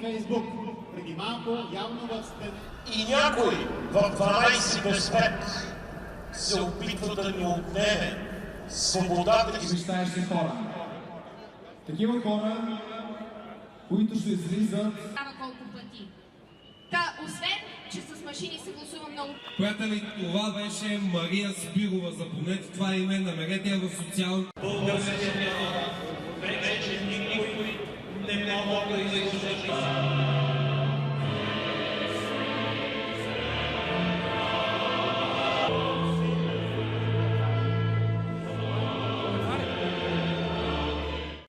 Фейсбук. Преди малко явно в И някой в 12 без 5 се опитва да ни отнеме свободата и мечтаещи хора. Такива хора, които ще излизат... Колко пъти. Та, освен, че с машини се гласува много... Приятели, това беше Мария Спирова. Запомнете това име, намерете я в социалните...